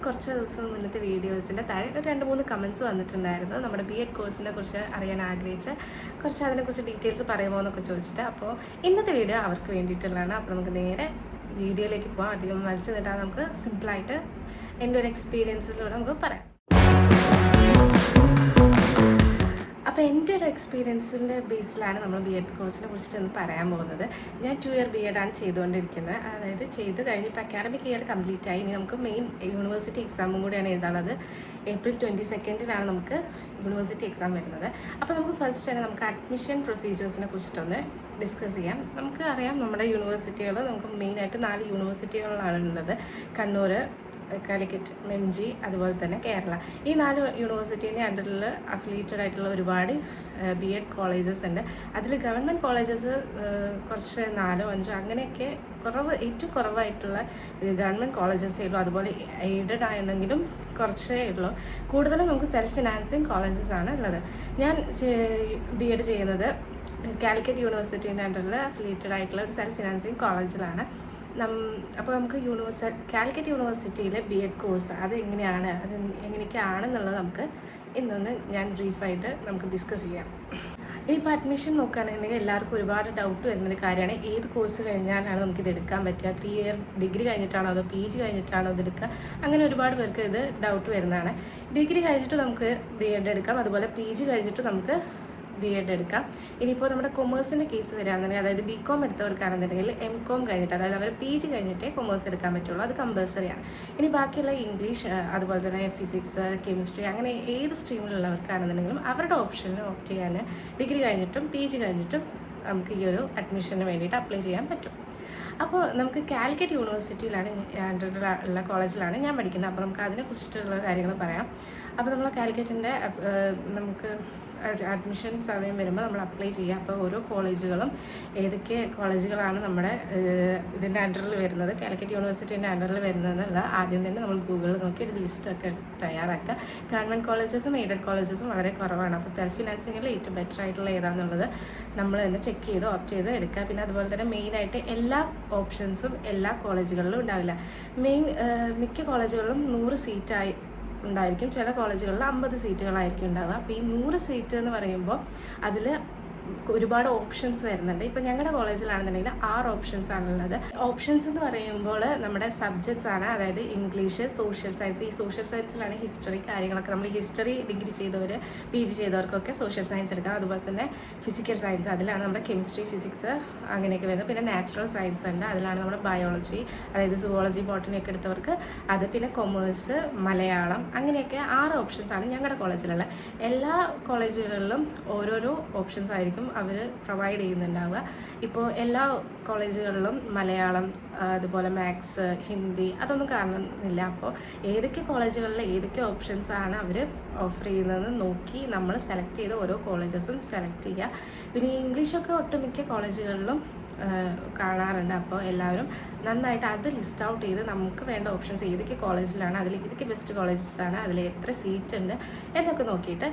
കുറച്ച് ദിവസം മുന്നത്തെ വീഡിയോസിൻ്റെ താഴെ ഒരു 2-3 കമൻറ്റ്സ് വന്നിട്ടുണ്ടായിരുന്നു. നമ്മുടെ BEd കോഴ്സിനെ കുറിച്ച് അറിയാൻ ആഗ്രഹിച്ച് കുറച്ച് അതിനെക്കുറിച്ച് ഡീറ്റെയിൽസ് പറയുമോ എന്നൊക്കെ ചോദിച്ചിട്ട്. അപ്പോൾ ഇന്നത്തെ വീഡിയോ അവർക്ക് വേണ്ടിയിട്ടുള്ളതാണ്. അപ്പോൾ നമുക്ക് നേരെ വീഡിയോയിലേക്ക് പോകാം. അധികം വലിച്ചു നിന്നിട്ടാൽ നമുക്ക് സിമ്പിളായിട്ട് എൻ്റെ ഒരു എക്സ്പീരിയൻസിലൂടെ നമുക്ക് പറയാം. അപ്പോൾ എൻ്റെ ഒരു എക്സ്പീരിയൻസിൻ്റെ ബേസിലാണ് നമ്മൾ BEd കോഴ്സിനെ കുറിച്ചിട്ട് പറയാൻ പോകുന്നത്. ഞാൻ 2 ഇയർ BEd ആണ് ചെയ്തുകൊണ്ടിരിക്കുന്നത്. അതായത് ചെയ്ത് കഴിഞ്ഞ് ഇപ്പോൾ അക്കാഡമിക് ഇയർ കംപ്ലീറ്റ് ആയി. ഇനി നമുക്ക് മെയിൻ യൂണിവേഴ്സിറ്റി എക്സാമും കൂടിയാണ് എഴുതാനുള്ളത്. April 22 നമുക്ക് യൂണിവേഴ്സിറ്റി എക്സാം വരുന്നത്. അപ്പോൾ നമുക്ക് ഫസ്റ്റ് തന്നെ നമുക്ക് അഡ്മിഷൻ പ്രൊസീജിയേഴ്സിനെ കുറിച്ചിട്ടൊന്ന് ഡിസ്കസ് ചെയ്യാം. നമുക്ക് അറിയാം നമ്മുടെ യൂണിവേഴ്സിറ്റികൾ നമുക്ക് മെയിനായിട്ട് 4 യൂണിവേഴ്സിറ്റികളാണ് ഉള്ളത്. കണ്ണൂർ, കാലിക്കറ്റ്, MG, അതുപോലെ തന്നെ കേരള. ഈ 4 യൂണിവേഴ്സിറ്റീൻ്റെ അണ്ടറിൽ അഫിലിയേറ്റഡ് ആയിട്ടുള്ള ഒരുപാട് BEd കോളേജസ് ഉണ്ട്. അതിൽ ഗവൺമെൻറ് കോളേജസ് കുറച്ച് 4-5 അങ്ങനെയൊക്കെ ഏറ്റവും കുറവായിട്ടുള്ള ഗവൺമെൻറ് കോളേജസേ ഉള്ളൂ. അതുപോലെ എയ്ഡഡ് ആണെങ്കിലും കുറച്ചേ ഉള്ളൂ. കൂടുതലും നമുക്ക് സെൽഫ് ഫിനാൻസിങ് കോളേജസ് ആണ് ഉള്ളത്. ഞാൻ BEd ചെയ്യുന്നത് കാലിക്കറ്റ് യൂണിവേഴ്സിറ്റീൻ്റെ അണ്ടറിൽ അഫിലിയേറ്റഡ് ആയിട്ടുള്ള ഒരു സെൽഫ് ഫിനാൻസിങ് കോളേജിലാണ്. അപ്പോൾ നമുക്ക് കാലിക്കറ്റ് യൂണിവേഴ്സിറ്റിയിലെ BEd കോഴ്സ് അത് എങ്ങനെയൊക്കെയാണെന്നുള്ളത് നമുക്ക് ഇന്നൊന്ന് ഞാൻ ബ്രീഫായിട്ട് നമുക്ക് ഡിസ്കസ് ചെയ്യാം. ഇനിയിപ്പോൾ അഡ്മിഷൻ നോക്കുകയാണെന്നുണ്ടെങ്കിൽ എല്ലാവർക്കും ഒരുപാട് ഡൗട്ട് വരുന്നൊരു കാര്യമാണ്, ഏത് കോഴ്സ് കഴിഞ്ഞാലാണ് നമുക്കിത് എടുക്കാൻ പറ്റുക? 3 ഇയർ ഡിഗ്രി കഴിഞ്ഞിട്ടാണോ അതോ PG കഴിഞ്ഞിട്ടാണോ ഇത് എടുക്കുക? അങ്ങനെ ഒരുപാട് പേർക്ക് ഇത് ഡൗട്ട് വരുന്നതാണ്. ഡിഗ്രി കഴിഞ്ഞിട്ട് നമുക്ക് BEd എടുക്കാം, അതുപോലെ PG കഴിഞ്ഞിട്ട് നമുക്ക് BEd എടുക്കാം. ഇനിയിപ്പോൾ നമ്മുടെ കൊമേഴ്സിൻ്റെ കേസ് വരികയാണെന്നുണ്ടെങ്കിൽ, അതായത് BCom എടുത്തവർക്കാണെന്നുണ്ടെങ്കിൽ MCom കഴിഞ്ഞിട്ട്, അതായത് അവർ PG കഴിഞ്ഞിട്ടേ കൊമേഴ്സ് എടുക്കാൻ പറ്റുള്ളൂ. അത് കമ്പൽസറിയാണ്. ഇനി ബാക്കിയുള്ള ഇംഗ്ലീഷ്, അതുപോലെ തന്നെ ഫിസിക്സ്, കെമിസ്ട്രി, അങ്ങനെ ഏത് സ്ട്രീമിലുള്ളവർക്കാണെന്നുണ്ടെങ്കിലും അവരുടെ ഓപ്ഷന് ഓപ്റ്റ് ചെയ്യാൻ ഡിഗ്രി കഴിഞ്ഞിട്ടും PG കഴിഞ്ഞിട്ടും നമുക്ക് ഈ ഒരു അഡ്മിഷന് വേണ്ടിയിട്ട് അപ്ലൈ ചെയ്യാൻ പറ്റും. അപ്പോൾ നമുക്ക് കാലിക്കറ്റ് യൂണിവേഴ്സിറ്റിയിലാണ് ഉള്ള കോളേജിലാണ് ഞാൻ പഠിക്കുന്നത്. അപ്പോൾ നമുക്ക് അതിനെക്കുറിച്ചിട്ടുള്ള കാര്യങ്ങൾ പറയാം. അപ്പോൾ നമ്മൾ കാലിക്കറ്റിൻ്റെ നമുക്ക് അഡ്മിഷൻ സമയം വരുമ്പോൾ നമ്മൾ അപ്ലൈ ചെയ്യുക. അപ്പോൾ ഓരോ കോളേജുകളും ഏതൊക്കെ കോളേജുകളാണ് നമ്മുടെ ഇതിൻ്റെ അണ്ടറിൽ വരുന്നത്, കാലിക്കറ്റ് യൂണിവേഴ്സിറ്റീൻ്റെ അണ്ടറിൽ വരുന്നതെന്നുള്ള ആദ്യം തന്നെ നമ്മൾ ഗൂഗിളിൽ നോക്കി ഒരു ലിസ്റ്റൊക്കെ തയ്യാറാക്കുക. ഗവൺമെൻറ് കോളേജസും എയ്ഡഡ് കോളേജസും വളരെ കുറവാണ്. അപ്പോൾ സെൽഫ് ഫിനാൻസിങ്ങിൽ ഏറ്റവും ബെറ്റർ ആയിട്ടുള്ള ഏതാണെന്നുള്ളത് നമ്മൾ തന്നെ ചെക്ക് ചെയ്ത് ഓപ്റ്റ് ചെയ്ത് എടുക്കുക. പിന്നെ അതുപോലെ തന്നെ മെയിനായിട്ട് എല്ലാ ഓപ്ഷൻസും എല്ലാ കോളേജുകളിലും ഉണ്ടാവില്ല. മിക്ക കോളേജുകളിലും 100 സീറ്റായി ഉണ്ടായിരിക്കും. ചില കോളേജുകളിൽ 50 സീറ്റുകളായിരിക്കും ഉണ്ടാവുക. അപ്പോൾ ഈ 100 സീറ്റ് എന്ന് പറയുമ്പോൾ അതിൽ ഒരുപാട് ഓപ്ഷൻസ് വരുന്നുണ്ട്. ഇപ്പോൾ ഞങ്ങളുടെ കോളേജിലാണെന്നുണ്ടെങ്കിൽ 6 ഓപ്ഷൻസ് ആണുള്ളത്. ഓപ്ഷൻസ് എന്ന് പറയുമ്പോൾ നമ്മുടെ സബ്ജക്ട്സ് ആണ്, അതായത് ഇംഗ്ലീഷ്, സോഷ്യൽ സയൻസ്. ഈ സോഷ്യൽ സയൻസിലാണ് ഹിസ്റ്ററി കാര്യങ്ങളൊക്കെ. നമ്മൾ ഹിസ്റ്ററി ഡിഗ്രി ചെയ്തവർ, PG ചെയ്തവർക്കൊക്കെ സോഷ്യൽ സയൻസ് എടുക്കാം. അതുപോലെ തന്നെ ഫിസിക്കൽ സയൻസ്, അതിലാണ് നമ്മുടെ കെമിസ്ട്രി, ഫിസിക്സ് അങ്ങനെയൊക്കെ വരുന്നത്. പിന്നെ നാച്ചുറൽ സയൻസ് ഉണ്ട്, അതിലാണ് നമ്മുടെ ബയോളജി, അതായത് സുവോളജി, ബോട്ടണി ഒക്കെ എടുത്തവർക്ക് അത്. പിന്നെ കൊമേഴ്സ്, മലയാളം, അങ്ങനെയൊക്കെ 6 ഓപ്ഷൻസ് ആണ് ഞങ്ങളുടെ കോളേജിലുള്ള. എല്ലാ കോളേജുകളിലും ഓരോരോ ഓപ്ഷൻസ് ആയിരിക്കും അവർ പ്രൊവൈഡ് ചെയ്യുന്നുണ്ടാവുക. ഇപ്പോൾ എല്ലാ കോളേജുകളിലും മലയാളം, അതുപോലെ മാത്സ്, ഹിന്ദി അതൊന്നും കാണുന്നില്ല. അപ്പോൾ ഏതൊക്കെ കോളേജുകളിൽ ഏതൊക്കെ ഓപ്ഷൻസ് ആണ് അവർ ഓഫർ ചെയ്യുന്നതെന്ന് നോക്കി നമ്മൾ സെലക്ട് ചെയ്ത് ഓരോ കോളേജസും സെലക്ട് ചെയ്യുക. പിന്നെ ഇംഗ്ലീഷൊക്കെ ഒട്ടുമിക്ക കോളേജുകളിലും കാണാറുണ്ട്. അപ്പോൾ എല്ലാവരും നന്നായിട്ട് അത് ലിസ്റ്റ് ഔട്ട് ചെയ്ത് നമുക്ക് വേണ്ട ഓപ്ഷൻസ് ഏതൊക്കെ കോളേജിലാണ്, അതിൽ ഏതൊക്കെ ബെസ്റ്റ് കോളേജസാണ്, അതിൽ എത്ര സീറ്റ് ഉണ്ട് എന്നൊക്കെ നോക്കിയിട്ട്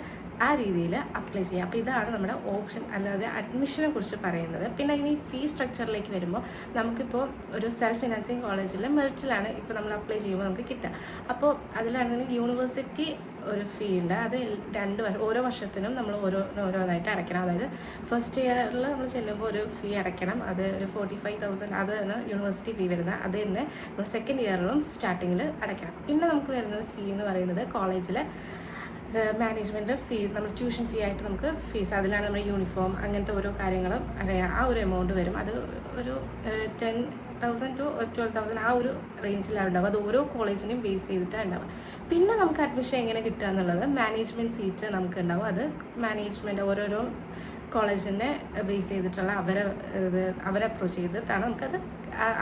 ആ രീതിയിൽ അപ്ലൈ ചെയ്യുക. അപ്പോൾ ഇതാണ് നമ്മുടെ ഓപ്ഷൻ, അല്ലാതെ അഡ്മിഷനെ കുറിച്ച് പറയുന്നത്. പിന്നെ ഇനി ഫീ സ്ട്രക്ചറിലേക്ക് വരുമ്പോൾ നമുക്കിപ്പോൾ ഒരു സെൽഫ് ഫിനാൻസിങ് കോളേജിൽ മെറിറ്റിലാണ് ഇപ്പോൾ നമ്മൾ അപ്ലൈ ചെയ്യുമ്പോൾ നമുക്ക് കിട്ടുക. അപ്പോൾ അതിലാണെങ്കിൽ യൂണിവേഴ്സിറ്റി ഒരു ഫീ ഉണ്ട്. അത് 2 വർഷം, ഓരോ വർഷത്തിനും നമ്മൾ ഓരോന്നായിട്ട് അടയ്ക്കണം. അതായത് ഫസ്റ്റ് ഇയറിൽ നമ്മൾ ചെല്ലുമ്പോൾ ഒരു ഫീ അടയ്ക്കണം, അത് ഒരു 45,000 അതാണ് യൂണിവേഴ്സിറ്റി ഫീ വരുന്നത്. അത് തന്നെ നമ്മൾ സെക്കൻഡ് ഇയറിലും സ്റ്റാർട്ടിങ്ങിൽ അടയ്ക്കണം. പിന്നെ നമുക്ക് വരുന്നത് ഫീ എന്ന് പറയുന്നത് കോളേജിൽ മാനേജ്മെൻറ്റ് ഫീ, നമ്മൾ ട്യൂഷൻ ഫീ ആയിട്ട് നമുക്ക് ഫീസ്, അതിലാണ് നമ്മൾ യൂണിഫോം അങ്ങനത്തെ ഓരോ കാര്യങ്ങളും അറിയാം. ആ ഒരു എമൗണ്ട് വരും. അത് ഒരു 10,000 to 12,000 ആ ഒരു റേഞ്ചിലാണ് ഉണ്ടാവുക. അത് ഓരോ കോളേജിനെയും ബേസ് ചെയ്തിട്ടാണ് ഉണ്ടാവുക. പിന്നെ നമുക്ക് അഡ്മിഷൻ എങ്ങനെ കിട്ടുക എന്നുള്ളത്, മാനേജ്മെൻറ്റ് സീറ്റ് നമുക്ക് ഉണ്ടാവും. അത് മാനേജ്മെൻറ്റ് ഓരോരോ കോളേജിനെ ബേസ് ചെയ്തിട്ടുള്ള അവരെ അപ്രോച്ച് ചെയ്തിട്ടാണ് നമുക്കത്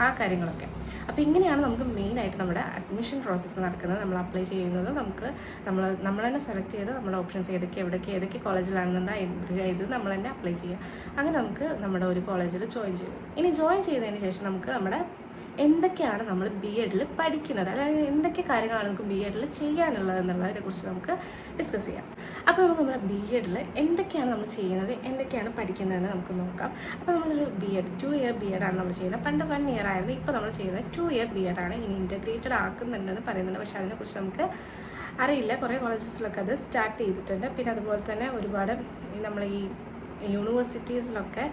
ആ കാര്യങ്ങളൊക്കെ. അപ്പോൾ ഇങ്ങനെയാണ് നമുക്ക് മെയിനായിട്ട് നമ്മുടെ അഡ്മിഷൻ പ്രോസസ്സ് നടക്കുന്നത്. നമ്മൾ അപ്ലൈ ചെയ്യുന്നത് നമ്മൾ തന്നെ സെലക്ട് ചെയ്ത് നമ്മുടെ ഓപ്ഷൻസ് ഏതൊക്കെ കോളേജിലാണെന്നുണ്ടെങ്കിൽ ഇൻ്റർവ്യൂ ചെയ്ത് നമ്മൾ തന്നെ അപ്ലൈ ചെയ്യുക. അങ്ങനെ നമുക്ക് നമ്മുടെ ഒരു കോളേജിൽ ജോയിൻ ചെയ്യും. ഇനി ജോയിൻ ചെയ്തതിന് ശേഷം നമുക്ക് നമ്മുടെ എന്തൊക്കെയാണ് നമ്മൾ ബി എഡിൽ പഠിക്കുന്നത്, അതായത് എന്തൊക്കെ കാര്യങ്ങളാണ് നമുക്ക് ബി എഡിൽ ചെയ്യാനുള്ളത് എന്നുള്ളതിനെ കുറിച്ച് നമുക്ക് ഡിസ്കസ് ചെയ്യാം. അപ്പോൾ നമുക്ക് നമ്മുടെ ബി എഡിൽ എന്തൊക്കെയാണ് നമ്മൾ ചെയ്യുന്നത്, എന്തൊക്കെയാണ് പഠിക്കുന്നതെന്ന് നമുക്ക് നോക്കാം. അപ്പോൾ നമ്മളൊരു ബി എഡ് 2 ഇയർ ബി എഡാണ് നമ്മൾ ചെയ്യുന്നത്. പണ്ട് 1 ഇയർ ആയിരുന്നു, ഇപ്പോൾ നമ്മൾ ചെയ്യുന്നത് 2 ഇയർ ബി എഡാണ്. ഇനി ഇൻറ്റഗ്രേറ്റഡ് ആക്കുന്നുണ്ടെന്ന് പറയുന്നുണ്ട്, പക്ഷേ അതിനെക്കുറിച്ച് നമുക്ക് അറിയില്ല. കുറേ കോളേജസിലൊക്കെ അത് സ്റ്റാർട്ട് ചെയ്തിട്ടുണ്ട്. പിന്നെ അതുപോലെ തന്നെ ഒരുപാട് നമ്മൾ ഈ യൂണിവേഴ്സിറ്റീസിലൊക്കെ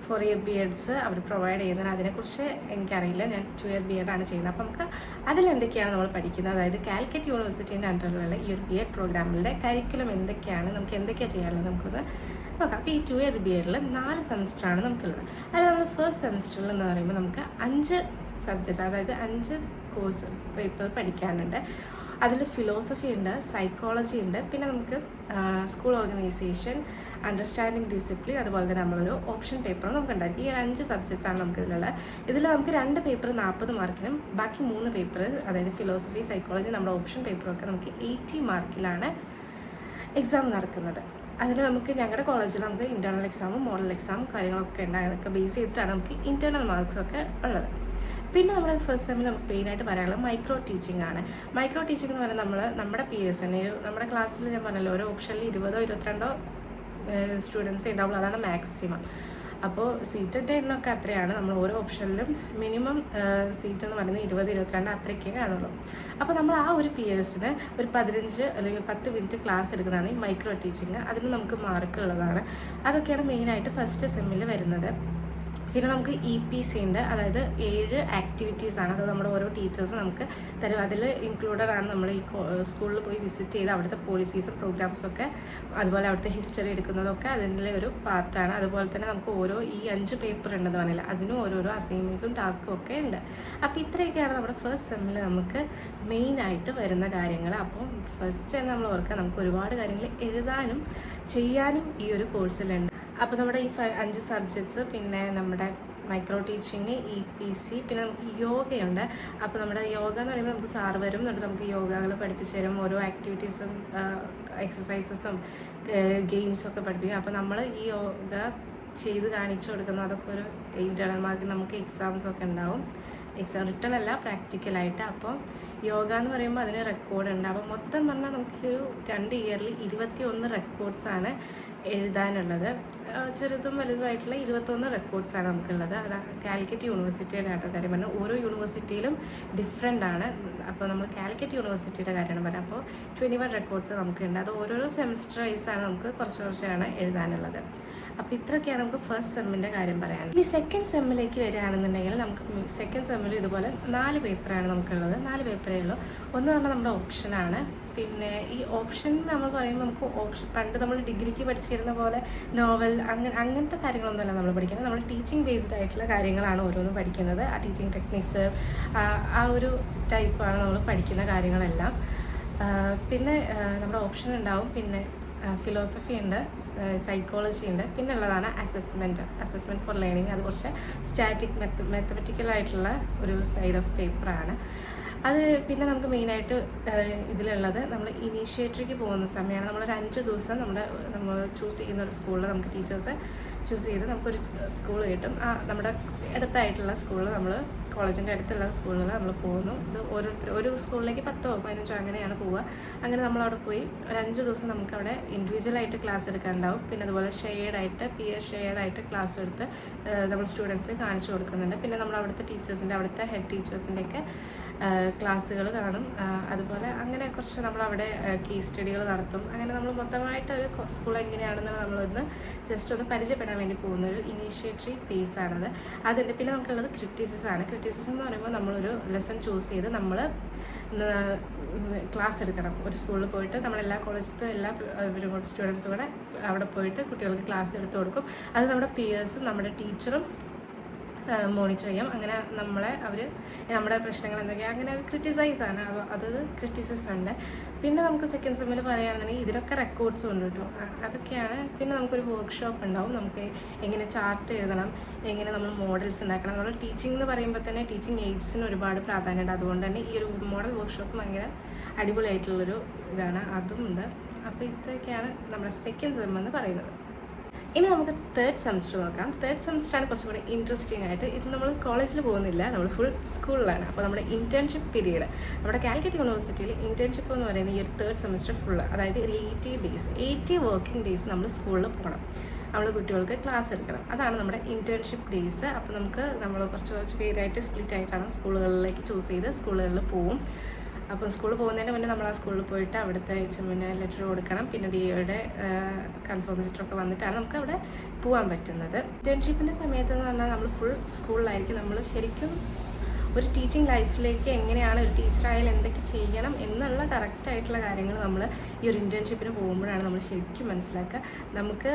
4 ഇയർ ബി എഡ്സ് അവർ പ്രൊവൈഡ് ചെയ്യുന്നത്, അതിനെക്കുറിച്ച് എനിക്കറിയില്ല. ഞാൻ 2 ഇയർ ബി എഡാണ് ചെയ്യുന്നത്. അപ്പോൾ നമുക്ക് അതിലെന്തൊക്കെയാണ് നമ്മൾ പഠിക്കുന്നത്, അതായത് കാലിക്കറ്റ് യൂണിവേഴ്സിറ്റീൻ്റെ അണ്ടറിലുള്ള ഈ ഒരു ബി എഡ് പ്രോഗ്രാമിൻ്റെ കരിക്കുലം എന്തൊക്കെയാണ്, നമുക്ക് എന്തൊക്കെയാണ് ചെയ്യാനുള്ളത് നമുക്കൊന്ന് നോക്കാം. അപ്പോൾ ഈ 2 ഇയർ ബി എഡിൽ 4 സെമസ്റ്ററാണ് നമുക്കുള്ളത്. അതിൽ നമ്മൾ ഫസ്റ്റ് സെമസ്റ്ററിൽ എന്ന് പറയുമ്പോൾ നമുക്ക് 5 സബ്ജക്ട്സ്, അതായത് 5 കോഴ്സ് പേപ്പർ പഠിക്കാനുണ്ട്. അതിൽ ഫിലോസഫി ഉണ്ട്, സൈക്കോളജി ഉണ്ട്, പിന്നെ നമുക്ക് സ്കൂൾ ഓർഗനൈസേഷൻ, അണ്ടർസ്റ്റാൻഡിങ് ഡിസിപ്ലിൻ, അതുപോലെ തന്നെ നമ്മളൊരു ഓപ്ഷൻ പേപ്പറും നമുക്ക് ഉണ്ടായിരിക്കും. ഈ 5 സബ്ജക്ട്സാണ് നമുക്ക് ഇതിലുള്ളത്. ഇതിൽ നമുക്ക് 2 പേപ്പർ 40 മാർക്കിനും ബാക്കി 3 പേപ്പർ, അതായത് ഫിലോസഫി, സൈക്കോളജി, നമ്മുടെ ഓപ്ഷൻ പേപ്പറൊക്കെ നമുക്ക് 80 മാർക്കിലാണ് എക്സാം നടക്കുന്നത്. അതിൽ നമുക്ക് ഞങ്ങളുടെ കോളേജിൽ നമുക്ക് ഇൻറ്റേർണൽ എക്സാമും മോഡൽ എക്സാമും കാര്യങ്ങളൊക്കെ ഉണ്ട്. അതൊക്കെ ബേസ് ചെയ്തിട്ടാണ് നമുക്ക് ഇൻറ്റേർണൽ മാർക്സൊക്കെ ഉള്ളത്. പിന്നെ നമ്മുടെ ഫസ്റ്റ് സെമ്മിൽ നമുക്ക് മെയിനായിട്ട് പറയാനുള്ളത് മൈക്രോ ടീച്ചിങ് ആണ്. മൈക്രോ ടീച്ചിങ് എന്ന് പറഞ്ഞാൽ നമ്മുടെ PSN നമ്മുടെ ക്ലാസ്സിൽ ഞാൻ പറഞ്ഞല്ലോ, ഓരോ ഓപ്ഷനിൽ 20 22 സ്റ്റുഡൻസ് ഉണ്ടാവുള്ളൂ, അതാണ് മാക്സിമം. അപ്പോൾ സീറ്റിൻ്റെ എണ്ണമൊക്കെ അത്രയാണ്. നമ്മൾ ഓരോ ഓപ്ഷനിലും മിനിമം സീറ്റ് എന്ന് പറയുന്നത് 20 22 അത്രയ്ക്കേ കാണുള്ളൂ. അപ്പോൾ നമ്മൾ ആ ഒരു PSന് ഒരു 15 അല്ലെങ്കിൽ 10 മിനിറ്റ് ക്ലാസ് എടുക്കുന്നതാണ് ഈ മൈക്രോ ടീച്ചിങ്. അതിന് നമുക്ക് മാർക്ക് ഉള്ളതാണ്. അതൊക്കെയാണ് മെയിനായിട്ട് ഫസ്റ്റ് സെമ്മിൽ വരുന്നത്. പിന്നെ നമുക്ക് EPC ഉണ്ട്, അതായത് 7 ആക്ടിവിറ്റീസാണ്. അത് നമ്മുടെ ഓരോ ടീച്ചേഴ്സ് നമുക്ക് തരും. അതിൽ ഇൻക്ലൂഡഡ് ആണ് നമ്മൾ ഈ സ്കൂളിൽ പോയി വിസിറ്റ് ചെയ്ത് അവിടുത്തെ പോളിസീസും പ്രോഗ്രാംസൊക്കെ, അതുപോലെ അവിടുത്തെ ഹിസ്റ്ററി എടുക്കുന്നതൊക്കെ അതിൻ്റെ ഒരു പാർട്ടാണ്. അതുപോലെ തന്നെ നമുക്ക് ഈ 5 പേപ്പർ ഉണ്ടെന്ന് പറഞ്ഞില്ല, അതിനും ഓരോരോ അസൈൻമെൻറ്റ്സും ടാസ്കും ഒക്കെ ഉണ്ട്. അപ്പോൾ ഇത്രയൊക്കെയാണ് നമ്മുടെ ഫസ്റ്റ് സെമ്മിൽ നമുക്ക് മെയിനായിട്ട് വരുന്ന കാര്യങ്ങൾ. അപ്പോൾ ഫസ്റ്റ് തന്നെ നമ്മൾ ഓർക്കുക, നമുക്ക് ഒരുപാട് കാര്യങ്ങൾ എഴുതാനും ചെയ്യാനും ഈ ഒരു കോഴ്സിലുണ്ട്. അപ്പോൾ നമ്മുടെ ഈ 5 സബ്ജക്ട്സ്, പിന്നെ നമ്മുടെ മൈക്രോ ടീച്ചിങ്, EPC, പിന്നെ നമുക്ക് യോഗയുണ്ട്. അപ്പോൾ നമ്മുടെ യോഗ എന്ന് പറയുമ്പോൾ നമുക്ക് സാറ് വരും, എന്നിട്ട് നമുക്ക് യോഗകൾ പഠിപ്പിച്ച് തരും. ഓരോ ആക്ടിവിറ്റീസും എക്സസൈസസും ഗെയിംസൊക്കെ പഠിപ്പിക്കും. അപ്പോൾ നമ്മൾ ഈ യോഗ ചെയ്ത് കാണിച്ചു കൊടുക്കുന്നു. അതൊക്കെ ഒരു ഇൻറ്റേർണൽ മാർക്ക് നമുക്ക് എക്സാംസൊക്കെ ഉണ്ടാവും. എക്സാം റിട്ടൺ അല്ല, പ്രാക്ടിക്കലായിട്ട്. അപ്പോൾ യോഗ എന്ന് പറയുമ്പോൾ അതിന് റെക്കോർഡ് ഉണ്ട്. അപ്പോൾ മൊത്തം പറഞ്ഞാൽ നമുക്കൊരു 2 ഇയറിൽ 21 റെക്കോർഡ്സാണ് എഴുതാനുള്ളത്. ചെറുതും വലുതുമായിട്ടുള്ള 21 റെക്കോർഡ്സാണ് നമുക്കുള്ളത്. അത് കാലിക്കറ്റ് യൂണിവേഴ്സിറ്റിയുടെ ആട്ടോ കാര്യം പറഞ്ഞാൽ, ഓരോ യൂണിവേഴ്സിറ്റിയിലും ഡിഫറെൻ്റ് ആണ്. അപ്പോൾ നമ്മൾ കാലിക്കറ്റ് യൂണിവേഴ്സിറ്റിയുടെ കാര്യമാണ് പറയുക. അപ്പോൾ 21 റെക്കോർഡ്സ് നമുക്കുണ്ട്. അത് ഓരോരോ സെമസ്റ്റർ വൈസാണ് നമുക്ക് കുറച്ചാണ് എഴുതാനുള്ളത്. അപ്പോൾ ഇത്രയൊക്കെയാണ് നമുക്ക് ഫസ്റ്റ് സെമ്മിൻ്റെ കാര്യം പറയാൻ. ഇനി സെക്കൻഡ് സെമ്മിലേക്ക് വരികയാണെന്നുണ്ടെങ്കിൽ നമുക്ക് സെക്കൻഡ് സെമ്മിൽ ഇതുപോലെ 4 പേപ്പറാണ് നമുക്കുള്ളത്. 4 പേപ്പറേ ഉള്ളൂ. ഒന്ന് പറഞ്ഞാൽ നമ്മുടെ ഓപ്ഷനാണ്. പിന്നെ ഈ ഓപ്ഷൻ നമ്മൾ പറയുമ്പോൾ നമുക്ക് പണ്ട് നമ്മൾ ഡിഗ്രിക്ക് പഠിച്ചിരുന്ന പോലെ നോവൽ അങ്ങനത്തെ കാര്യങ്ങളൊന്നുമല്ല നമ്മൾ പഠിക്കുന്നത്. നമ്മൾ ടീച്ചിങ് ബേസ്ഡ് ആയിട്ടുള്ള കാര്യങ്ങളാണ് ഓരോന്നും പഠിക്കുന്നത്. ആ ടീച്ചിങ് ടെക്നിക്സ്, ആ ഒരു ടൈപ്പാണ് നമ്മൾ പഠിക്കുന്ന കാര്യങ്ങളെല്ലാം. പിന്നെ നമ്മുടെ ഓപ്ഷൻ ഉണ്ടാവും, പിന്നെ ഫിലോസഫി ഉണ്ട്, സൈക്കോളജി ഉണ്ട്, പിന്നെ ഉള്ളതാണ് അസസ്മെൻറ്റ് ഫോർ ലേണിംഗ്. അത് കുറച്ച് സ്റ്റാറ്റിക് മാത്തമെറ്റിക്കലായിട്ടുള്ള ഒരു സൈഡ് ഓഫ് പേപ്പറാണ് അത്. പിന്നെ നമുക്ക് മെയിനായിട്ട് ഇതിലുള്ളത് നമ്മൾ ഇനീഷ്യേറ്ററിക്ക് പോകുന്ന സമയമാണ്. നമ്മളൊരു 5 ദിവസം നമ്മൾ ചൂസ് ചെയ്യുന്ന ഒരു സ്കൂളിൽ നമുക്ക് ടീച്ചേഴ്സ് ചൂസ് ചെയ്ത് നമുക്കൊരു സ്കൂൾ കിട്ടും. നമ്മുടെ അടുത്തായിട്ടുള്ള സ്കൂളിൽ നമ്മൾ കോളേജിൻ്റെ അടുത്തുള്ള സ്കൂളുകൾ നമ്മൾ പോകുന്നു. ഇത് ഒരു സ്കൂളിലേക്ക് 10 15 അങ്ങനെയാണ് പോവുക. അങ്ങനെ നമ്മളവിടെ പോയി ഒരു 5 ദിവസം നമുക്കവിടെ ഇൻഡിവിജ്വലായിട്ട് ക്ലാസ് എടുക്കാനുണ്ടാവും. പിന്നെ അതുപോലെ ഷെയർഡായിട്ട് ക്ലാസ് എടുത്ത് നമ്മൾ സ്റ്റുഡൻസ് കാണിച്ചു കൊടുക്കുന്നുണ്ട്. പിന്നെ നമ്മൾ അവിടുത്തെ അവിടുത്തെ ഹെഡ് ടീച്ചേഴ്സിൻ്റെയൊക്കെ ക്ലാസ്സുകൾ കാണും. അതുപോലെ അങ്ങനെ കുറച്ച് നമ്മളവിടെ കേസ് സ്റ്റഡികൾ നടത്തും. അങ്ങനെ നമ്മൾ മൊത്തമായിട്ടൊരു സ്കൂൾ എങ്ങനെയാണെന്ന് നമ്മളൊന്ന് ജസ്റ്റ് ഒന്ന് പരിചയപ്പെടാൻ വേണ്ടി പോകുന്നൊരു ഇനീഷ്യേറ്ററി ഫേസാണത്. അതിൻ്റെ പിന്നെ നമുക്കുള്ളത് ക്രിറ്റിസിസമാണ്. ക്രിറ്റിസിസം എന്ന് പറയുമ്പോൾ നമ്മളൊരു ലെസൺ ചൂസ് ചെയ്ത് നമ്മൾ ക്ലാസ് എടുക്കണം. ഒരു സ്കൂളിൽ പോയിട്ട് നമ്മളെല്ലാ കോളേജിലത്തെ എല്ലാ സ്റ്റുഡൻസും കൂടെ അവിടെ പോയിട്ട് കുട്ടികൾക്ക് ക്ലാസ് എടുത്ത് കൊടുക്കും. അത് നമ്മുടെ പിയേഴ്സും നമ്മുടെ ടീച്ചറും മോണിറ്റർ ചെയ്യും. അങ്ങനെ നമ്മുടെ പ്രശ്നങ്ങൾ എന്തൊക്കെയാണ് അങ്ങനെ ക്രിറ്റിസൈസാണ്. അത് ക്രിറ്റിസിസം ഉണ്ട്. പിന്നെ നമുക്ക് സെക്കൻഡ് സെമ്മിൽ പറയുകയാണെന്നുണ്ടെങ്കിൽ ഇതിലൊക്കെ റെക്കോർഡ്സും ഉണ്ട് കേട്ടോ. അതൊക്കെയാണ്. പിന്നെ നമുക്കൊരു വർക്ക്ഷോപ്പ് ഉണ്ടാവും. നമുക്ക് എങ്ങനെ ചാർട്ട് എഴുതണം, എങ്ങനെ നമ്മൾ മോഡൽസ് ഉണ്ടാക്കണം. നമ്മൾ ടീച്ചിങ് എന്ന് പറയുമ്പോൾ തന്നെ ടീച്ചിങ് എയ്ഡ്സിന് ഒരുപാട് പ്രാധാന്യമുണ്ട്. അതുകൊണ്ട് തന്നെ ഈ ഒരു മോഡൽ വർക്ക്ഷോപ്പ് ഭയങ്കര അടിപൊളിയായിട്ടുള്ളൊരു ഇതാണ്, അതും ഉണ്ട്. അപ്പോൾ ഇതൊക്കെയാണ് നമ്മുടെ സെക്കൻഡ് സെം എന്ന് പറയുന്നത്. ഇനി നമുക്ക് തേർഡ് സെമസ്റ്റർ നോക്കാം. തേർഡ് സെമസ്റ്ററാണ് കുറച്ചും കൂടി ഇൻട്രസ്റ്റിംഗ് ആയിട്ട്. ഇത് നമ്മൾ കോളേജിൽ പോകുന്നില്ല, നമ്മൾ ഫുൾ സ്കൂളിലാണ്. അപ്പോൾ നമ്മുടെ ഇൻറ്റേൺഷിപ്പ് പീരീഡ്, നമ്മുടെ കാലിക്കറ്റ് യൂണിവേഴ്സിറ്റിയിൽ ഇൻറ്റേൺഷിപ്പ് എന്ന് പറയുന്നത് ഈ ഒരു തേർഡ് സെമസ്റ്റർ ഫുള്ള്, അതായത് ഒരു 80 വർക്കിംഗ് ഡേയ്സ് നമ്മൾ സ്കൂളിൽ പോകണം. നമ്മൾ കുട്ടികൾക്ക് ക്ലാസ് എടുക്കണം. അതാണ് നമ്മുടെ ഇൻറ്റേൺഷിപ്പ് ഡേയ്സ്. അപ്പോൾ നമ്മൾ കുറച്ച് പേരായിട്ട് സ്പ്ലിറ്റ് ആയിട്ടാണ് സ്കൂളുകളിലേക്ക് ചൂസ് ചെയ്ത് സ്കൂളുകളിൽ പോവും. അപ്പം സ്കൂളിൽ പോകുന്നതിന് മുന്നേ നമ്മൾ ആ സ്കൂളിൽ പോയിട്ട് അവിടുത്തെ പിന്നെ ലെറ്റർ കൊടുക്കണം. പിന്നെ DAയുടെ കൺഫേം ലെറ്ററൊക്കെ വന്നിട്ടാണ് നമുക്ക് അവിടെ പോകാൻ പറ്റുന്നത്. ഇൻറ്റേൺഷിപ്പിൻ്റെ സമയത്ത് എന്ന് പറഞ്ഞാൽ നമ്മൾ ഫുൾ സ്കൂളിലായിരിക്കും. നമ്മൾ ശരിക്കും ഒരു ടീച്ചിങ് ലൈഫിലേക്ക് എങ്ങനെയാണ് ഒരു ടീച്ചറായാലും എന്തൊക്കെ ചെയ്യണം എന്നുള്ള കറക്റ്റായിട്ടുള്ള കാര്യങ്ങൾ നമ്മൾ ഈ ഒരു ഇൻറ്റേൺഷിപ്പിന് പോകുമ്പോഴാണ് നമ്മൾ ശരിക്കും മനസ്സിലാക്കുക. നമുക്ക്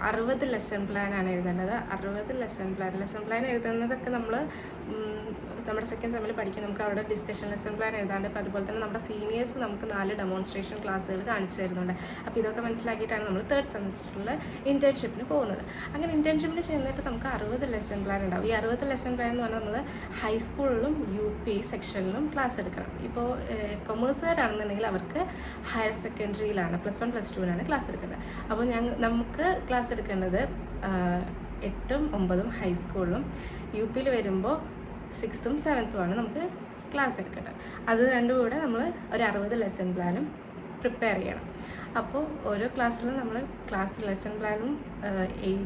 60 ലെസൺ പ്ലാനാണ് എഴുതേണ്ടത്. 60 ലെസൺ പ്ലാൻ എഴുതുന്നതൊക്കെ നമ്മൾ നമ്മുടെ സെക്കൻഡ് സെമ്മിൽ പഠിക്കും. നമുക്ക് അവിടെ ഡിസ്കഷൻ ലെസൺ പ്ലാൻ എഴുതാണ്ട്. അപ്പോൾ അതുപോലെ തന്നെ നമ്മുടെ സീനിയേഴ്സ് നമുക്ക് 4 ഡെമോൺസ്ട്രേഷൻ ക്ലാസ്സുകൾ കാണിച്ചു തരുന്നുണ്ട്. അപ്പോൾ ഇതൊക്കെ മനസ്സിലാക്കിയിട്ടാണ് നമ്മൾ തേർഡ് സെമസ്റ്ററിൽ ഇൻറ്റേൺഷിപ്പിന് പോകുന്നത്. അങ്ങനെ ഇൻറ്റേൺഷിപ്പിന് ചെന്നിട്ട് നമുക്ക് 60 ലെസൺ പ്ലാൻ ഉണ്ടാവും. ഈ 60 ലെസൺ പ്ലാൻ എന്ന് പറഞ്ഞാൽ നമ്മൾ ഹൈസ്കൂളിലും UP സെക്ഷനിലും ക്ലാസ് എടുക്കണം. ഇപ്പോൾ കൊമേഴ്സുകാരാണെന്നുണ്ടെങ്കിൽ അവർക്ക് ഹയർ സെക്കൻഡറിയിലാണ് +1 +2 ക്ലാസ് എടുക്കുന്നത്. അപ്പോൾ നമുക്ക് ക്ലാസ് എടുക്കേണ്ടത് 8ഉം 9ഉം ഹൈസ്കൂളിലും, UPയിൽ വരുമ്പോൾ 6th 7th നമുക്ക് ക്ലാസ് എടുക്കേണ്ടത്. അത് രണ്ടും കൂടെ നമ്മൾ ഒരു 60 ലെസൺ പ്ലാനും പ്രിപ്പയർ ചെയ്യണം. അപ്പോൾ ഓരോ ക്ലാസ്സിലും നമ്മൾ ലെസൺ പ്ലാനും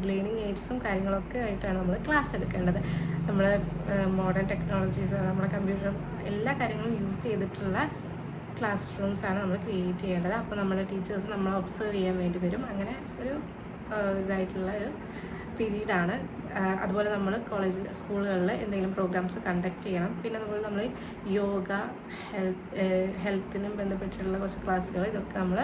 ലേണിംഗ് എയ്ഡ്സും കാര്യങ്ങളൊക്കെ ആയിട്ടാണ് നമ്മൾ ക്ലാസ് എടുക്കേണ്ടത്. നമ്മൾ മോഡേൺ ടെക്നോളജീസ്, നമ്മുടെ കമ്പ്യൂട്ടർ, എല്ലാ കാര്യങ്ങളും യൂസ് ചെയ്തിട്ടുള്ള ക്ലാസ് റൂംസാണ് നമ്മൾ ക്രിയേറ്റ് ചെയ്യേണ്ടത്. അപ്പോൾ നമ്മുടെ ടീച്ചേഴ്സ് നമ്മളെ ഒബ്സർവ് ചെയ്യാൻ വേണ്ടി വരും. അങ്ങനെ ഒരു ഇതായിട്ടുള്ള ഒരു പീരീഡാണ്. അതുപോലെ നമ്മൾ സ്കൂളുകളിൽ എന്തെങ്കിലും പ്രോഗ്രാംസ് കണ്ടക്ട് ചെയ്യണം. പിന്നെ അതുപോലെ നമ്മൾ യോഗ, ഹെൽത്തിനും ബന്ധപ്പെട്ടിട്ടുള്ള കുറച്ച് ക്ലാസ്സുകൾ, ഇതൊക്കെ നമ്മൾ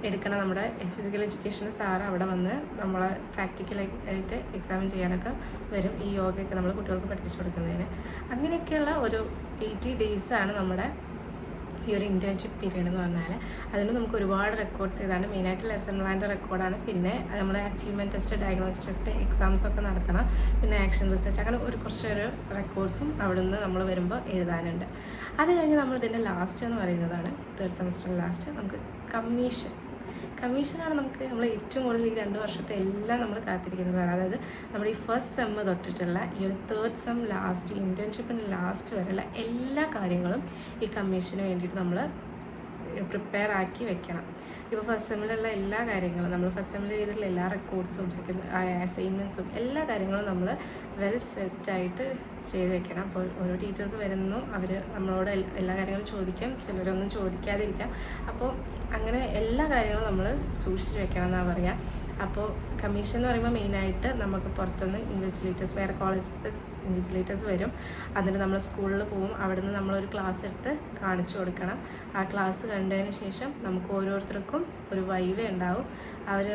എടുക്കണം. നമ്മുടെ ഫിസിക്കൽ എഡ്യൂക്കേഷൻ സാർ അവിടെ വന്ന് നമ്മളെ പ്രാക്ടിക്കലായിട്ട് എക്സാമിൻ ചെയ്യാനൊക്കെ വരും. ഈ യോഗയൊക്കെ നമ്മൾ കുട്ടികൾക്ക് പഠിപ്പിച്ചു കൊടുക്കുന്നതിന്. അങ്ങനെയൊക്കെയുള്ള ഒരു 80 ഡേയ്സാണ് നമ്മുടെ ഈ ഒരു ഇൻറ്റേൺഷിപ്പ് പീരീഡ് എന്ന് പറഞ്ഞാൽ. അതിന് നമുക്ക് ഒരുപാട് റെക്കോർഡ്സ് ചെയ്താണ്. മെയിനായിട്ട് ലെസൺ പ്ലാൻ്റെ റെക്കോർഡാണ്. പിന്നെ നമ്മൾ അച്ചീവ്മെൻറ്റ് ടെസ്റ്റ്, ഡയഗ്നോസ്റ്റിക് ടെസ്റ്റ്, എക്സാംസൊക്കെ നടത്തണം. പിന്നെ ആക്ഷൻ റിസർച്ച്, അങ്ങനെ കുറച്ചൊരു റെക്കോർഡ്സും അവിടെ നിന്ന് നമ്മൾ വരുമ്പോൾ എഴുതാനുണ്ട്. അത് കഴിഞ്ഞ് നമ്മൾ ഇതിൻ്റെ ലാസ്റ്റ് എന്ന് പറയുന്നതാണ്, തേർഡ് സെമസ്റ്റർ ലാസ്റ്റ്, നമുക്ക് കമ്മീഷനാണ് നമ്മൾ ഏറ്റവും കൂടുതൽ ഈ 2 വർഷത്തെ എല്ലാം നമ്മൾ കാത്തിരിക്കുന്നതാണ്. അതായത് നമ്മുടെ ഈ ഫസ്റ്റ് സെമ്മ് തൊട്ടിട്ടുള്ള ഈ ഒരു തേർഡ് സെം ലാസ്റ്റ്, ഇൻറ്റേൺഷിപ്പിന് ലാസ്റ്റ് വരെയുള്ള എല്ലാ കാര്യങ്ങളും ഈ കമ്മീഷന് വേണ്ടിയിട്ട് നമ്മൾ പ്രിപ്പയർ ആക്കി വെക്കണം. ഇപ്പോൾ ഫസ്റ്റ് സെമ്മിലുള്ള എല്ലാ കാര്യങ്ങളും, നമ്മൾ ഫസ്റ്റ് സെമ്മിൽ ചെയ്തിട്ടുള്ള എല്ലാ റെക്കോർഡ്സും അസൈൻമെൻറ്റ്സും എല്ലാ കാര്യങ്ങളും നമ്മൾ വെൽ സെറ്റായിട്ട് ചെയ്ത് വെക്കണം. അപ്പോൾ ഓരോ ടീച്ചേഴ്സ് വരുന്നു, അവർ നമ്മളോട് എല്ലാ കാര്യങ്ങളും ചോദിക്കാം, ചിലരൊന്നും ചോദിക്കാതിരിക്കാം. അപ്പോൾ അങ്ങനെ എല്ലാ കാര്യങ്ങളും നമ്മൾ സൂക്ഷിച്ച് വെക്കണം എന്നാണ് പറയുക. അപ്പോൾ കമ്മീഷൻ എന്ന് പറയുമ്പോൾ മെയിനായിട്ട് നമുക്ക് പുറത്തുനിന്ന് ഇൻവിജിലേറ്റേഴ്സ്, വേറെ കോളേജിലത്തെ ഇൻവിജിലേറ്റേഴ്സ് വരും. അതിന് നമ്മൾ സ്കൂളിൽ പോകും. അവിടെ നിന്ന് നമ്മളൊരു ക്ലാസ് എടുത്ത് കാണിച്ചു കൊടുക്കണം. ആ ക്ലാസ് കണ്ടതിന് ശേഷം നമുക്ക് ഓരോരുത്തർക്കും ഒരു വൈവ ഉണ്ടാവും.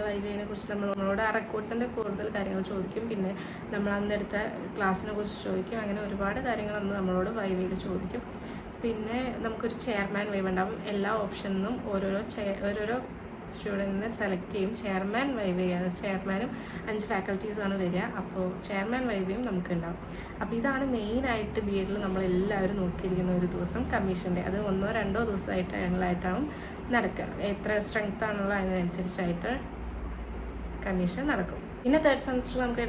വൈവയെ കുറിച്ച് നമ്മളോട് ആ റെക്കോർഡ്സിൻ്റെ കൂടുതൽ കാര്യങ്ങൾ ചോദിക്കും. പിന്നെ നമ്മൾ അന്നെടുത്ത ക്ലാസ്സിനെ കുറിച്ച് ചോദിക്കും. അങ്ങനെ ഒരുപാട് കാര്യങ്ങൾ അന്ന് നമ്മളോട് വൈവയിൽ ചോദിക്കും. പിന്നെ നമുക്കൊരു ചെയർമാൻ വൈവ ഉണ്ടാവും. എല്ലാ ഓപ്ഷനിലും ഓരോരോ സ്റ്റുഡൻറ്റിനെ സെലക്ട് ചെയ്യും. ചെയർമാൻ വൈവയാണ്. ചെയർമാനും 5 ഫാക്കൽറ്റീസാണ് വരിക. അപ്പോൾ ചെയർമാൻ വൈവയും നമുക്കുണ്ടാവും. അപ്പോൾ ഇതാണ് മെയിനായിട്ട് BEdൽ നമ്മളെല്ലാവരും നോക്കിയിരിക്കുന്ന ഒരു ദിവസം കമ്മീഷൻ്റെ. അത് 1-2 ദിവസമായിട്ടാണ് നടക്കുക. എത്ര സ്ട്രെങ്ത് ആണുള്ള അതിനനുസരിച്ചായിട്ട് കമ്മീഷൻ നടക്കും. പിന്നെ തേർഡ് സെമസ്റ്ററിൽ നമുക്ക്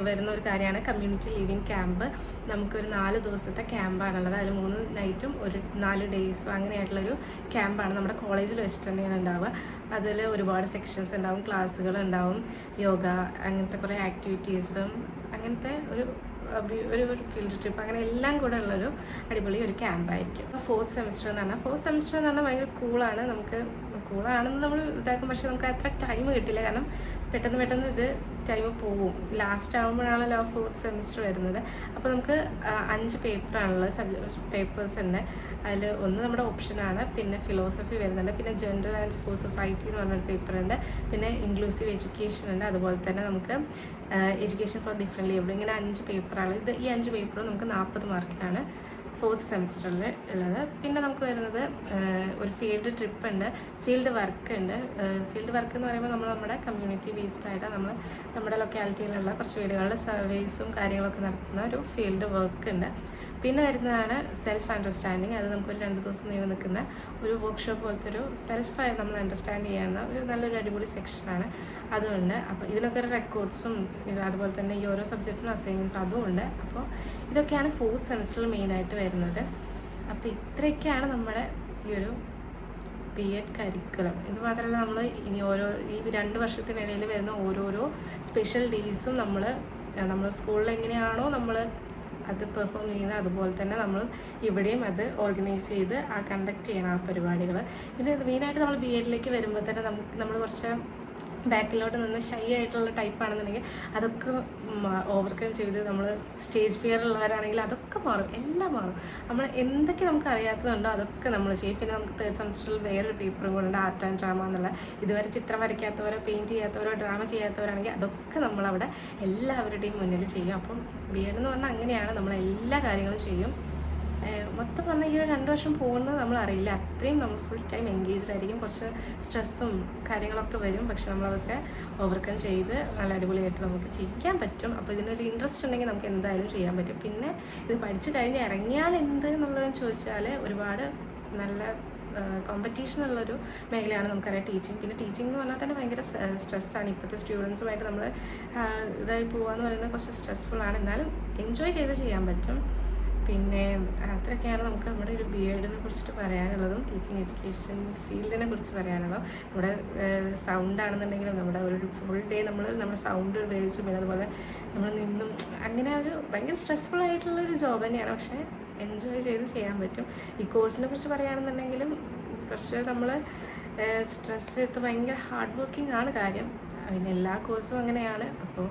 വരുന്ന ഒരു കാര്യമാണ് കമ്മ്യൂണിറ്റി ലിവിങ് ക്യാമ്പ്. നമുക്കൊരു 4 ദിവസത്തെ ക്യാമ്പാണുള്ളത്. അതിൽ 3 നൈറ്റും ഒരു 4 ഡേയ്സും അങ്ങനെയായിട്ടുള്ളൊരു ക്യാമ്പാണ് നമ്മുടെ കോളേജിൽ വെച്ചിട്ട് തന്നെയാണ് ഉണ്ടാവുക. അതിൽ ഒരുപാട് സെക്ഷൻസ് ഉണ്ടാവും, ക്ലാസ്സുകൾ ഉണ്ടാവും, യോഗ, അങ്ങനത്തെ കുറേ ആക്ടിവിറ്റീസും, അങ്ങനത്തെ ഒരു ഫീൽഡ് ട്രിപ്പ്, അങ്ങനെ എല്ലാം കൂടെ ഉള്ളൊരു അടിപൊളി ഒരു ക്യാമ്പായിരിക്കും. ഫോർത്ത് സെമസ്റ്റർ എന്ന് പറഞ്ഞാൽ ഭയങ്കര കൂളാണ്. നമുക്ക് കൂളാണെന്ന് നമ്മൾ ഇതാക്കും, പക്ഷെ നമുക്ക് അത്ര ടൈം കിട്ടില്ല. കാരണം പെട്ടെന്ന് ഇത് ടൈം പോവും. ലാസ്റ്റ് ആകുമ്പോഴാണല്ലോ ഫോർത്ത് സെമസ്റ്റർ വരുന്നത്. അപ്പോൾ നമുക്ക് 5 പേപ്പറാണുള്ളത്, പേപ്പേഴ്സ് ഉണ്ട്. അതിൽ ഒന്ന് നമ്മുടെ ഓപ്ഷനാണ്, പിന്നെ ഫിലോസഫി വരുന്നുണ്ട്, പിന്നെ ജെൻഡർ ആൻഡ് സ്കൂൾ സൊസൈറ്റി എന്ന് പറഞ്ഞൊരു പേപ്പറുണ്ട്, പിന്നെ ഇൻക്ലൂസീവ് എഡ്യൂക്കേഷൻ ഉണ്ട്, അതുപോലെ തന്നെ നമുക്ക് എഡ്യൂക്കേഷൻ ഫോർ ഡിഫറെൻ്റ് ലേബിൾ, ഇങ്ങനെ 5 പേപ്പറാണ്. ഈ 5 പേപ്പറും നമുക്ക് 40 മാർക്കിനാണ് 4th സെമിസ്റ്ററിൽ ഉള്ളത്. പിന്നെ നമുക്ക് വരുന്നത് ഒരു ഫീൽഡ് ട്രിപ്പ് ഉണ്ട്, ഫീൽഡ് വർക്ക് ഉണ്ട്. ഫീൽഡ് വർക്ക് എന്ന് പറയുമ്പോൾ നമ്മുടെ കമ്മ്യൂണിറ്റി ബേസ്ഡ് ആയിട്ട് നമ്മുടെ ലൊക്കാലിറ്റിയിലുള്ള കുറച്ച് വീടുകളിൽ സർവേസും കാര്യങ്ങളൊക്കെ നടത്തുന്ന ഒരു ഫീൽഡ് വർക്ക് ഉണ്ട്. പിന്നെ വരുന്നതാണ് സെൽഫ് അണ്ടർസ്റ്റാൻഡിങ്. അത് നമുക്കൊരു 2 ദിവസം നീണ്ടു നിൽക്കുന്ന ഒരു വർക്ക്ഷോപ്പ് പോലത്തെ ഒരു സെൽഫായിട്ട് നമ്മൾ അണ്ടർസ്റ്റാൻഡ് ചെയ്യാവുന്ന ഒരു നല്ലൊരു അടിപൊളി സെക്ഷനാണ്. അതുകൊണ്ട് അപ്പോൾ ഇതിനൊക്കെ ഒരു റെക്കോർഡ്സും അതുപോലെ തന്നെ ഈ ഓരോ സബ്ജക്റ്റിനും അസൈൻമെൻറ്റ്സും അതും ഉണ്ട്. അപ്പോൾ ഇതൊക്കെയാണ് 4th സെമിസ്റ്ററിൽ മെയിനായിട്ട് വരുന്നത്. അപ്പോൾ ഇത്രയൊക്കെയാണ് നമ്മുടെ ഈ ഒരു B.Ed കരിക്കുലം. ഇത് മാത്രമല്ല, നമ്മൾ ഇനി ഈ 2 വർഷത്തിനിടയിൽ വരുന്ന ഓരോരോ സ്പെഷ്യൽ ഡേയ്സും നമ്മൾ സ്കൂളിൽ എങ്ങനെയാണോ നമ്മൾ അത് പെർഫോം ചെയ്യുന്നത് അതുപോലെ തന്നെ നമ്മൾ ഇവിടെയും അത് ഓർഗനൈസ് ചെയ്ത് കണ്ടക്ട് ചെയ്യണം ആ പരിപാടികൾ. പിന്നെ മെയിനായിട്ട് നമ്മൾ B.Edലേക്ക് വരുമ്പോൾ തന്നെ നമ്മൾ കുറച്ച് ബാക്കിലോട്ട് നിന്ന് ഷൈ ആയിട്ടുള്ള ടൈപ്പാണെന്നുണ്ടെങ്കിൽ അതൊക്കെ ഓവർകം ചെയ്ത് നമ്മൾ സ്റ്റേജ് ഫിയർ ഉള്ളവരാണെങ്കിൽ അതൊക്കെ മാറും, എല്ലാം മാറും. നമ്മൾ എന്തൊക്കെ നമുക്ക് അറിയാത്തതുണ്ടോ അതൊക്കെ നമ്മൾ ചെയ്യും. പിന്നെ നമുക്ക് 3rd സെമിസ്റ്ററിൽ വേറൊരു പേപ്പറും കൂടെ ഉണ്ട്, ആർട്ട് ആൻഡ് ഡ്രാമ എന്നുള്ള. ഇതുവരെ ചിത്രം വരയ്ക്കാത്തവരോ പെയിൻറ്റ് ചെയ്യാത്തവരോ ഡ്രാമ ചെയ്യാത്തവരാണെങ്കിൽ അതൊക്കെ നമ്മളവിടെ എല്ലാവരുടെയും മുന്നിൽ ചെയ്യും. അപ്പം B.Ed എന്ന് പറഞ്ഞാൽ അങ്ങനെയാണ്, നമ്മൾ എല്ലാ കാര്യങ്ങളും ചെയ്യും. മൊത്തം പറഞ്ഞാൽ ഈ ഒരു 2 വർഷം പോകുന്നത് നമ്മൾ അറിയില്ല. അത്രയും നമ്മൾ ഫുൾ ടൈം എൻഗേജ്ഡ് ആയിരിക്കും. കുറച്ച് സ്ട്രെസ്സും കാര്യങ്ങളൊക്കെ വരും, പക്ഷെ നമ്മളതൊക്കെ ഓവർകം ചെയ്ത് നല്ല അടിപൊളിയായിട്ട് നമുക്ക് ചെയ്യാൻ പറ്റും. അപ്പോൾ ഇതിനൊരു ഇൻട്രസ്റ്റ് ഉണ്ടെങ്കിൽ നമുക്ക് എന്തായാലും ചെയ്യാൻ പറ്റും. പിന്നെ ഇത് പഠിച്ചു കഴിഞ്ഞ് ഇറങ്ങിയാൽ എന്ത് എന്നുള്ളതെന്ന് ചോദിച്ചാൽ ഒരുപാട് നല്ല കോമ്പറ്റീഷനുള്ളൊരു മേഖലയാണ് നമുക്കറിയാം ടീച്ചിങ്. പിന്നെ ടീച്ചിങ് എന്ന് പറഞ്ഞാൽ തന്നെ ഭയങ്കര സ്ട്രെസ്സാണ്. ഇപ്പോഴത്തെ സ്റ്റുഡൻസുമായിട്ട് നമ്മൾ ഇതായി പോകാമെന്ന് പറയുന്നത് കുറച്ച് സ്ട്രെസ്ഫുള്ളാണ്. എന്നാലും എൻജോയ് ചെയ്ത് ചെയ്യാൻ പറ്റും. പിന്നെ അത്രയൊക്കെയാണ് നമുക്ക് നമ്മുടെ ഒരു B.Edനെ കുറിച്ചിട്ട് പറയാനുള്ളതും ടീച്ചിങ് എഡ്യൂക്കേഷൻ ഫീൽഡിനെ കുറിച്ച് പറയാനുള്ളതും. നമ്മുടെ സൗണ്ടാണെന്നുണ്ടെങ്കിലും നമ്മുടെ ഒരു ഫുൾ ഡേ നമ്മുടെ സൗണ്ട് ഉപയോഗിച്ചും പിന്നെ അതുപോലെ നമ്മൾ നിന്നും അങ്ങനെ ഒരു ഭയങ്കര സ്ട്രെസ്ഫുൾ ആയിട്ടുള്ളൊരു ജോബ് തന്നെയാണ്. പക്ഷേ എൻജോയ് ചെയ്ത് ചെയ്യാൻ പറ്റും. ഈ കോഴ്സിനെ കുറിച്ച് പറയുകയാണെന്നുണ്ടെങ്കിലും കുറച്ച് നമ്മൾ സ്ട്രെസ് എടുത്ത് ഭയങ്കര ഹാർഡ് വർക്കിംഗ് ആണ് കാര്യം. പിന്നെ എല്ലാ കോഴ്സും അങ്ങനെയാണ്. അപ്പോൾ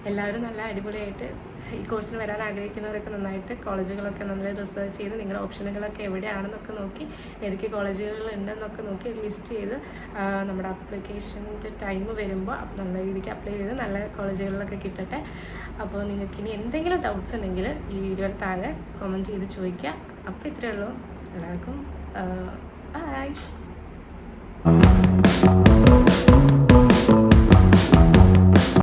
എല്ലാവരും നല്ല അടിപൊളിയായിട്ട് ഈ കോഴ്സിന് വരാൻ ആഗ്രഹിക്കുന്നവരൊക്കെ നന്നായിട്ട് കോളേജുകളൊക്കെ നന്നായി റിസർച്ച് ചെയ്ത് നിങ്ങളുടെ ഓപ്ഷനുകളൊക്കെ എവിടെയാണെന്നൊക്കെ നോക്കി ഏതൊക്കെ കോളേജുകൾ ഉണ്ടെന്നൊക്കെ നോക്കി ലിസ്റ്റ് ചെയ്ത് നമ്മുടെ അപ്ലിക്കേഷൻ്റെ ടൈം വരുമ്പോൾ നല്ല രീതിക്ക് അപ്ലൈ ചെയ്ത് നല്ല കോളേജുകളിലൊക്കെ കിട്ടട്ടെ. അപ്പോൾ നിങ്ങൾക്ക് ഇനി എന്തെങ്കിലും ഡൗട്ട്സ് ഉണ്ടെങ്കിൽ ഈ വീഡിയോയുടെ താഴെ കമൻറ്റ് ചെയ്ത് ചോദിക്കുക. അപ്പോൾ ഇത്രയേ ഉള്ളൂ. എല്ലാവർക്കും ബൈ.